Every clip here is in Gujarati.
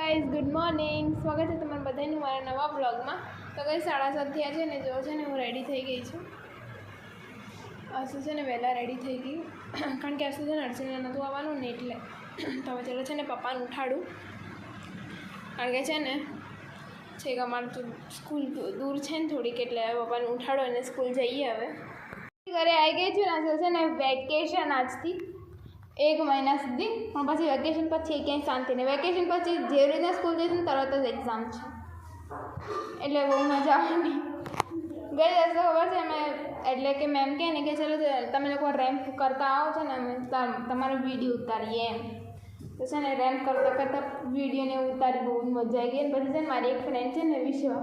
Guys, good morning. સ્વાગત છે તમારા બધાનું મારા નવા બ્લોગમાં. તો ગાઈઝ 7:30 થયા છે ને જો છે ને હું રેડી થઈ ગઈ છું. આસુ છે ને વહેલા રેડી થઈ ગઈ કારણ કે આસુ છે ને અર્ચના નહોતું આવવાનું ને એટલે. તો હવે ચલો છે ને પપ્પાને ઉઠાડું કારણ કે છે ને છેક અમારું તો સ્કૂલ દૂર છે ને થોડીક એટલે પપ્પાને ઉઠાડો અને સ્કૂલ જઈએ. હવે ઘરે આવી ગઈ છું ને આસુ છે ને વેકેશન આજથી 1 મહિના સુધી, પણ પછી વેકેશન પછી ક્યાંય શાંતિ નહીં. વેકેશન પછી જે રીતે સ્કૂલ જઈશું ને તરત જ એક્ઝામ છે એટલે બહુ મજા આવવાની. ગઈ દિવસે ખબર છે અમે એટલે કે મેમ કહે ને કે ચલો તમે લોકો રેમ્પ કરતા આવો છો ને અમે તમારો વિડીયો ઉતારીએ એમ. તો છે ને રેમ્પ કરતાં વિડીયોને ઉતારી બહુ જ મજા આવી ગઈ. પછી છે ને મારી એક ફ્રેન્ડ છે ને વિશ્વ,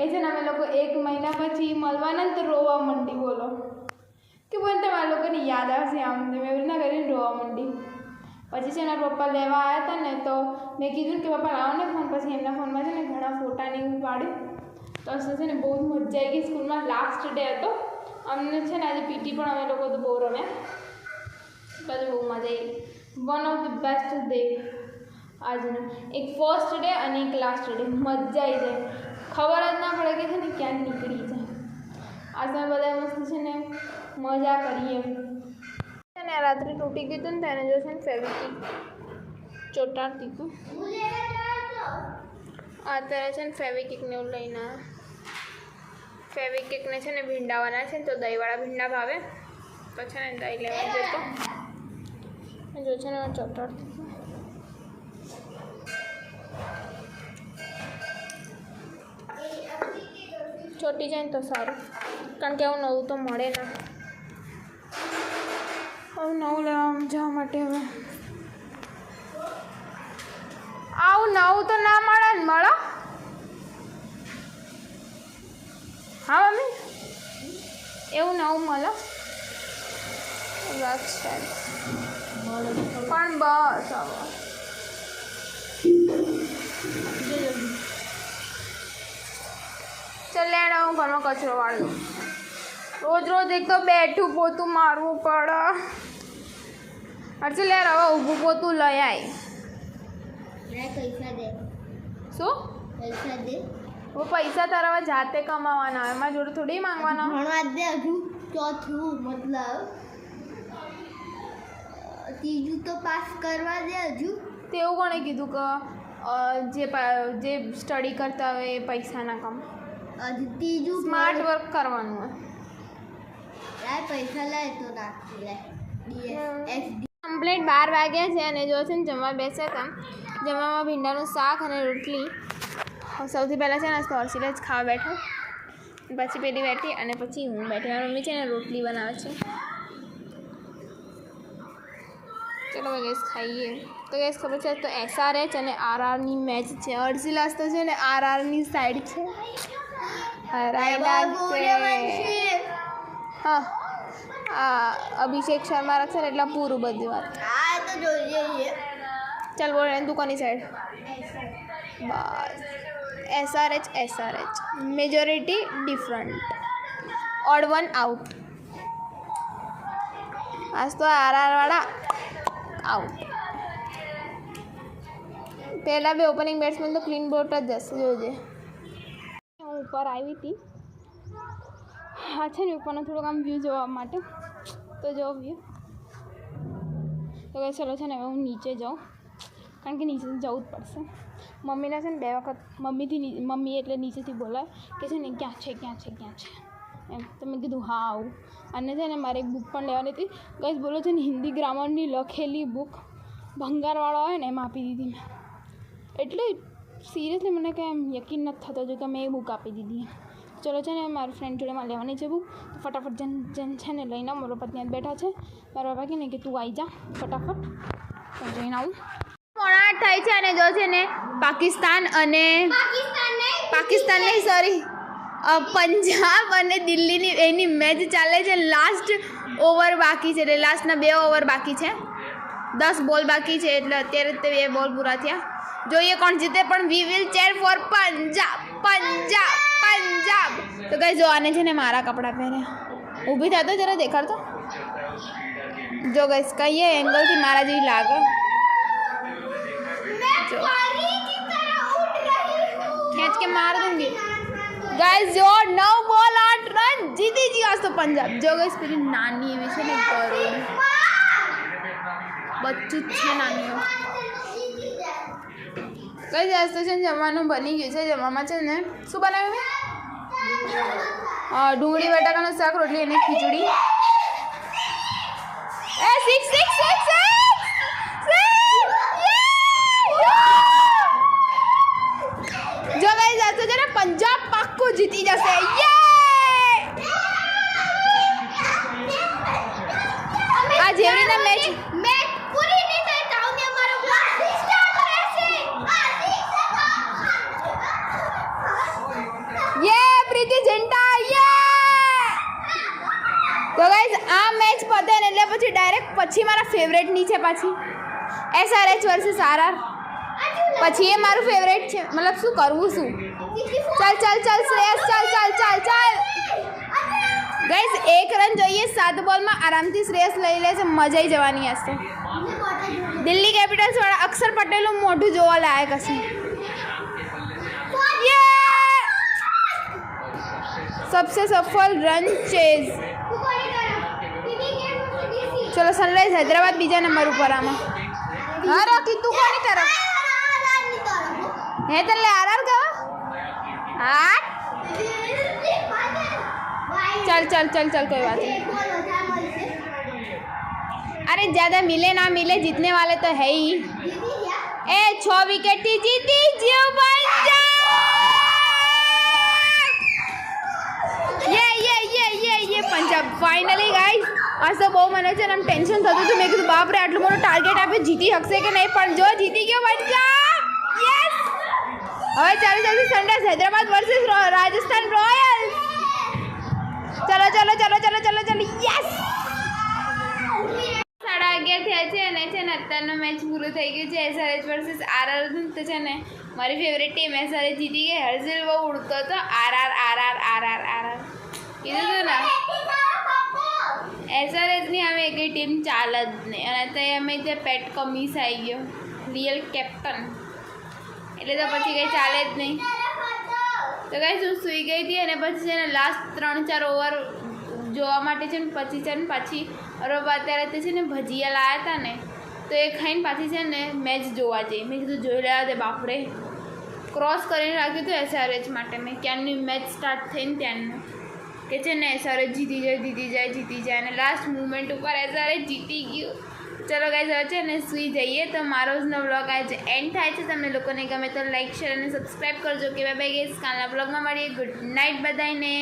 એ છે ને અમે લોકો 1 મહિના પછી મળવાના ને તો રોવા માંડી. બોલો કે બોલ તમારા લોકોને યાદ આવશે આમ મેં એવી રીતના કરીને રોવા માંડી. પછી છે ને પપ્પા લેવા આવ્યા હતા ને તો મેં કીધું કે પપ્પા લાવો ને ફોન. પછી એમના ફોનમાં છે ને ઘણા ફોટા ને એવું પાડ્યું. તો છે ને બહુ જ મજા આવી ગઈ. સ્કૂલમાં લાસ્ટ ડે હતો અમને છે ને આજે પીટી પણ અમે લોકો તો બહુ રમ્યા. પછી બહુ મજા આવી. One of the best day આજનો. એક ફર્સ્ટ ડે અને એક લાસ્ટ ડે. મજા આવી જાય, ખબર જ ના પડે કે છે ને ક્યાં નીકળી જાય. આજે બધા મસ્ત છે ને મજા કરીએ એમ. ને રાત્રે તૂટી ગયું હતું ને તેને જો છે ને ફેવિકિક ચોટાડતી હતું. અત્યારે છે ને ફેવિકિકને એવું લઈને ફેવિકિકને છે ને ભીંડાવાના છે ને તો દહીંવાળા ભીંડા ભાવે તો છે ને દહીં લેવા જતો જો છે ને ચોટાડતી હતું. ચોટી જાય ને તો સારું કારણ કે આવું નવું તો મળે ના. હવે નવું લેવા જવા માટે હવે આવું નવું તો ના મળે ને. મળો હા મમ્મી એવું નવું મળો પણ બસ હવે ચાલ લેણ હું ઘરમાં કચરો વાળી દઉં. રોજ એક તો બેઠું પોતું મારવું પડે. અચ્છા લે હવે ઊભું પોતું લઈ આય. પૈસા દે. શું પૈસા દે? वो पैसा तारा जाते कमावाना है, मारी जोड़े थोड़ी मांगवाना. भणवा दे हजू ચોથું મતલબ ત્રીજું તો પાસ કરવા દે હજુ. તે એવું કોણે કીધું કે જે સ્ટડી કરતા હોય એ પૈસા ના કમ. હજુ ત્રીજું સ્માર્ટ વર્ક કરવાનું હોય. યાર પૈસા લાય તો નાખી લે. ડીએસડી કમ્પ્લીટ 12 વાગ્યા છે અને જો છે ને જમવા બેસ્યા હતા. જમવામાં ભીંડાનું શાક અને રોટલી. સૌથી પહેલાં છે ને હર્ષિલા જ ખાવા બેઠો, પછી પેલી બેઠી અને પછી હું બેઠી. મારી મમ્મી છે ને રોટલી બનાવે છે. ચલો ગેસ ખાઈએ. તો ગેસ ખબર છે તો SRH અને RRની મેચ છે. હર્ષિલાસ તો છે ને RRની સાઈડ છે. હા અભિષેક શર્મા રાખશે ને એટલે પૂરું બધી વાત. આ તો જોઈએ. ચાલ બોલ તું કોની સાઈડ? બસ SRH majority different, odd one out. આજ તો RR વાળા આઉટ. પહેલાં બે ઓપનિંગ બેટ્સમેન તો ક્લીન બોટ જ જશે જોજે. હું ઉપર આવી હતી. હા છે ને ઉપરનો થોડુંક આમ વ્યૂ જોવા માટે તો જો વ્યૂ. તો કહે ચલો છે ને હવે હું નીચે જાઉં કારણ કે નીચે જવું જ પડશે. મમ્મીને છે ને 2 વખત મમ્મી એટલે નીચેથી બોલાય કે છે ને ક્યાં છે એમ. તો મેં કીધું હા આવું. અને છે ને મારે એક બુક પણ લેવાની હતી. ગઈશ બોલો છે ને હિન્દી ગ્રામરની લખેલી બુક ભંગારવાળો હોય ને એમ આપી દીધી મેં. એટલે સિરિયસલી મને કંઈ એમ યકીન નથી થતો જો કે મેં એ બુક આપી દીધી. ચલો છે ને મારી ફ્રેન્ડ જોડે મારે લેવાની છે બુક. તો ફટાફટ જન છે ને લઈને મારા પપ્પા ત્યાં બેઠા છે. મારા પપ્પા કહે ને કે તું આવી જા ફટાફટ તો જઈને આવું. 8:30 થાય છે અને જો છે ને પાકિસ્તાન નહીં સોરી પંજાબ અને દિલ્હીની એની મેચ ચાલે છે. લાસ્ટ ઓવર બાકી છે એટલે લાસ્ટના 2 ઓવર બાકી છે. 10 બોલ બાકી છે એટલે અત્યારે તે 2 બોલ પૂરા થયા. જોઈએ કોણ જીતે પણ we will cheer for Punjab. તો કઈ જોવાને છે ને મારા કપડાં પહેર્યા. ઊભી થતો જરા દેખાડતો જો ગઈશ કહીએ એંગલથી મારા જેવી લાગે. જો सोच के मार दूंगी गाइस जो 9 बॉल 8 रन जीती जी आज तो पंजाब जो गाइस પેલી નાની એવી છે ને કરો બચ્ચું છે નાનીઓ કઈ આજ તો છે ને જમવાનું બની ગયું છે જમવામાં છે ને શું બનાવ્યું ડુંગળી બટાકાનું શાક રોટલી અને ખીચડી એ 6 જો ગાઈસ આ તો છે ને પંજાબ પાક્કું જીતી જશે આ જેવડીના મેચ પૂરી નહીં થઈ તાઉને અમારો બ્લોક સ્ટાર્ટ રહેશે યે પ્રીતિ જેન્ટા યે તો ગાઈસ આ મેચ પતે ને એટલે પછી ડાયરેક્ટ પછી મારા ફેવરેટની છે પાછી SRH વર્સિસ RR પછી એ મારું ફેવરેટ છે મતલબ શું કરવું શું ચાલ શ્રેયસ ચાલ ગાઈસ 1 રન જોઈએ 7 બોલમાં આરામથી શ્રેયસ લઈ લે છે મજા આવી જવાની હશે દિલ્હી કેપિટલ્સ વાળા અક્ષર પટેલનું મોઢું જોવા લાયક હશે सबसे सफल रन चेज चलो सनराइज हैदराबाद बीजा नंबर ऊपर आमा हाँ रॉकी तू कोनी तरफ है तले आरआर का हाँ चल कोई बात नहीं अरे ज्यादा मिले ना मिले जीतने वाले तो है ही ए 6 विकेट थी जीती जीव पंजाब ये पंजाब फाइनली गाइस आज तो बहु મને છે ને ટેન્શન થતું હતું મેં કીધું બાપ રે આટલું મોટું ટાર્ગેટ આપે જીતી શકશે કે નહીં પણ જો જીતી ગયો પંજાબ યસ હવે ચાલો sunrise Hyderabad versus Rajasthan Royals ચલો યસ 11:30 થયા છે અને છે ને અત્યારનો મેચ પૂરો થઈ ગયો છે SRH વર્સિસ RR તો છે ને મારી ફેવરેટ ટીમ SRH જીતી ગઈ હર્ષિલ બહુ ઉડતો હતો RR કીધું હતું ને SRHની હવે એક ટીમ ચાલે જ નહીં અને તે અમે ત્યાં પેટ કમિસ આવી ગયો રિયલ કેપ્ટન એટલે તો પછી કંઈ ચાલે જ નહીં તો કાંઈ હું સૂઈ ગઈ હતી અને પછી છે ને લાસ્ટ 3-4 ઓવર જોવા માટે છે ને પછી છે ને પાછી અત્યારે તે છે ને ભજીયા લાવ્યા હતા ને તો એ ખાઈને પાછી છે ને મેચ જોવા જઈ મેં કીધું જોઈ રહ્યા તે બાપરે ક્રોસ કરીને રાખ્યું હતું SRH માટે મેં ક્યારની મેચ સ્ટાર્ટ થઈને ત્યારનું કે છે ને SRH જીતી જાય અને લાસ્ટ મુમેન્ટ ઉપર SRH જીતી ગયું ચલો ગાઈસ હવે છે ને સૂઈ જઈએ તો મારો જનો વ્લોગ આજે એન્ડ થાય છે તમને લોકોને ગમે તો લાઈક શેર અને સબસ્ક્રાઈબ કરજો કે બાય ગાઈસ કાલના વ્લોગમાં મળીએ ગુડ નાઇટ બધાને